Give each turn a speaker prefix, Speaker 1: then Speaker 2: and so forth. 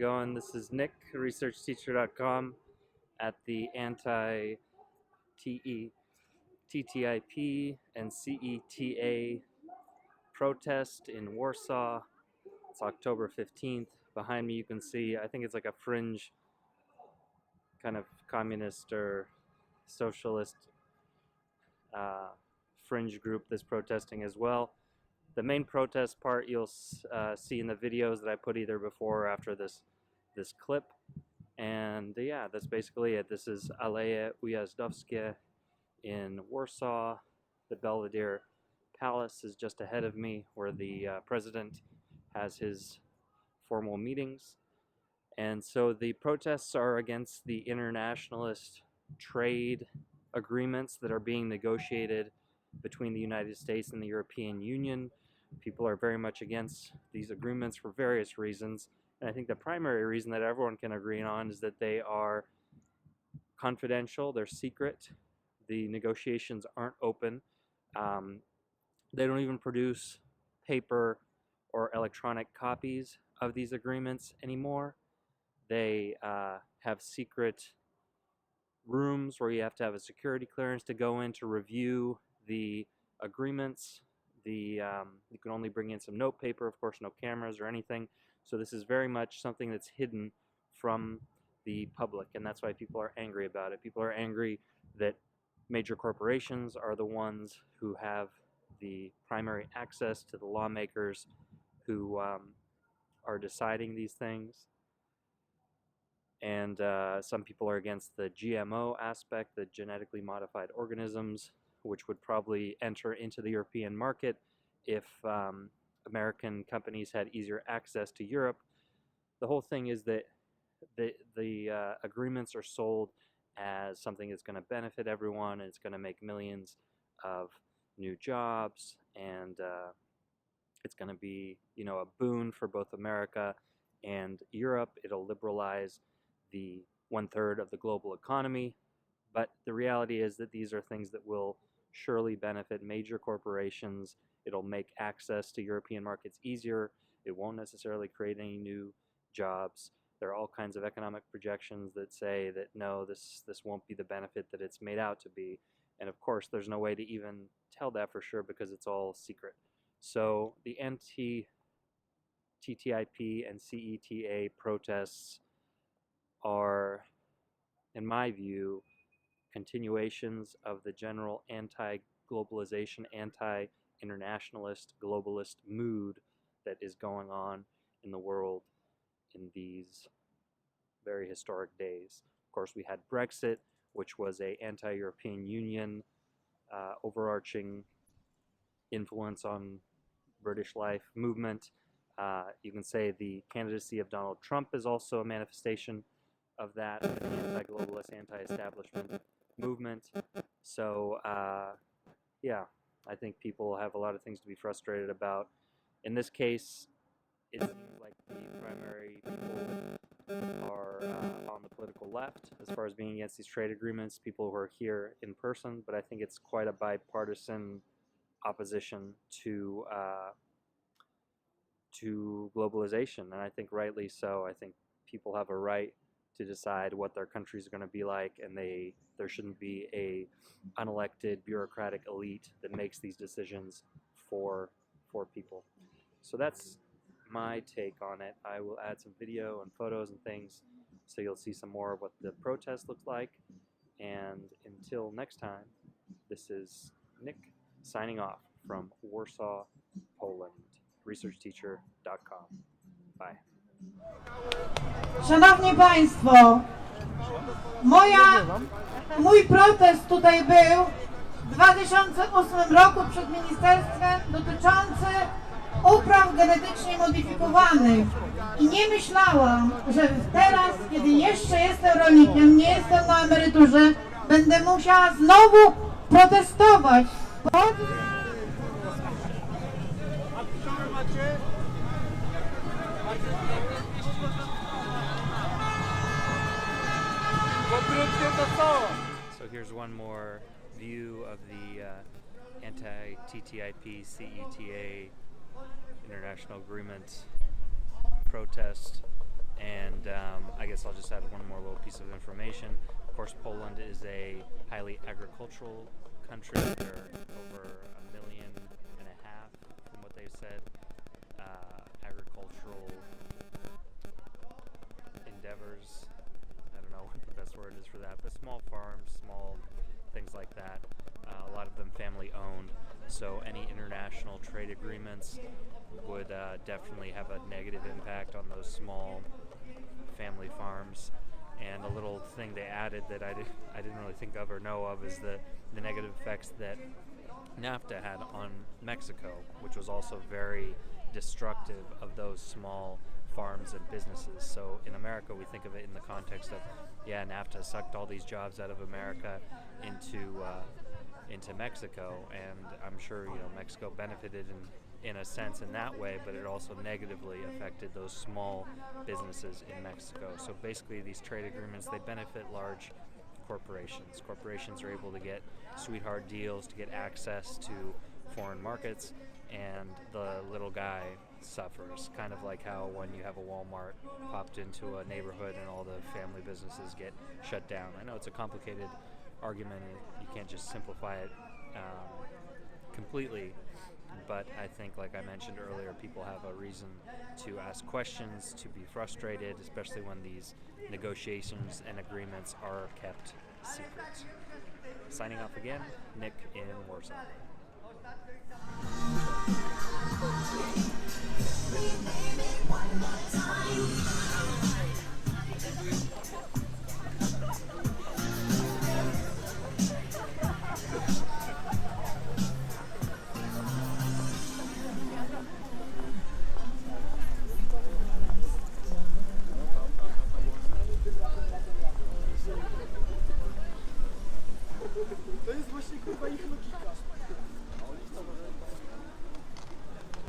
Speaker 1: going? This is Nick, researchteacher.com, at the Anti-TTIP and CETA protest in Warsaw. It's October 15th. Behind me you can see, I think it's like a fringe kind of communist or socialist fringe group that's protesting as well. The main protest part you'll see in the videos that I put either before or after this clip. And yeah, that's basically it. This is Aleje Ujazdowskie in Warsaw. The Belvedere Palace is just ahead of me, where the president has his formal meetings. And so the protests are against the internationalist trade agreements that are being negotiated between the United States and the European Union. People are very much against these agreements for various reasons. And I think the primary reason that everyone can agree on is that they are confidential, they're secret, the negotiations aren't open. They don't even produce paper or electronic copies of these agreements anymore. They have secret rooms where you have to have a security clearance to go in to review the agreements. You can only bring in some note paper, of course, no cameras or anything. So this is very much something that's hidden from the public, and that's why people are angry about it. People are angry that major corporations are the ones who have the primary access to the lawmakers who are deciding these things. And some people are against the GMO aspect, the genetically modified organisms, which would probably enter into the European market if American companies had easier access to Europe. The whole thing is that the agreements are sold as something that's going to benefit everyone, and it's going to make millions of new jobs, and it's going to be, you know, a boon for both America and Europe. It'll liberalize the 1/3 of the global economy. But the reality is that these are things that will surely benefit major corporations. It'll make access to European markets easier. It won't necessarily create any new jobs. There are all kinds of economic projections that say that no, this won't be the benefit that it's made out to be. And of course, there's no way to even tell that for sure because it's all secret. So the anti-TTIP and CETA protests are, in my view, continuations of the general anti-globalization, anti-internationalist, globalist mood that is going on in the world in these very historic days. Of course, we had Brexit, which was an anti-European Union overarching influence on British life movement. You can say the candidacy of Donald Trump is also a manifestation of that, the anti-globalist, anti-establishment movement. So yeah, I think people have a lot of things to be frustrated about. In this case, it seems like the primary people are on the political left as far as being against these trade agreements, people who are here in person, but I think it's quite a bipartisan opposition to globalization, and I think rightly so. I think people have a right to decide what their country is going to be like, and there shouldn't be a unelected bureaucratic elite that makes these decisions for people. So that's my take on it. I will add some video and photos and things so you'll see some more of what the protest looks like. And until next time, this is Nick signing off from Warsaw, Poland. researchteacher.com. Bye.
Speaker 2: Szanowni Państwo, mój protest tutaj był w 2008 roku przed ministerstwem dotyczący upraw genetycznie modyfikowanych i nie myślałam, że teraz, kiedy jeszcze jestem rolnikiem, nie jestem na emeryturze, będę musiała znowu protestować.
Speaker 1: So here's one more view of the anti-TTIP, CETA international agreement protest, And I guess I'll just add one more little piece of information. Of course, Poland is a highly agricultural country. There are over 1.5 million, from what they've said, agricultural endeavors. I don't know what the best word is for that, but small farms, small things like that. A lot of them family owned. So any international trade agreements would definitely have a negative impact on those small family farms. And a little thing they added that I didn't really think of or know of is the negative effects that NAFTA had on Mexico, which was also very destructive of those small farms and businesses. So in America, we think of it in the context of, yeah, NAFTA sucked all these jobs out of America into Mexico, and I'm sure Mexico benefited in a sense in that way, but it also negatively affected those small businesses in Mexico. So basically, these trade agreements, they benefit large corporations. Corporations are able to get sweetheart deals, to get access to foreign markets, and the little guy suffers, kind of like how when you have a Walmart popped into a neighborhood and all the family businesses get shut down. I know it's a complicated argument, you can't just simplify it completely, but I think, like I mentioned earlier, people have a reason to ask questions, to be frustrated, especially when these negotiations and agreements are kept secret. Signing off again, Nick in Warsaw.
Speaker 3: To jest właśnie kurwa ich logika.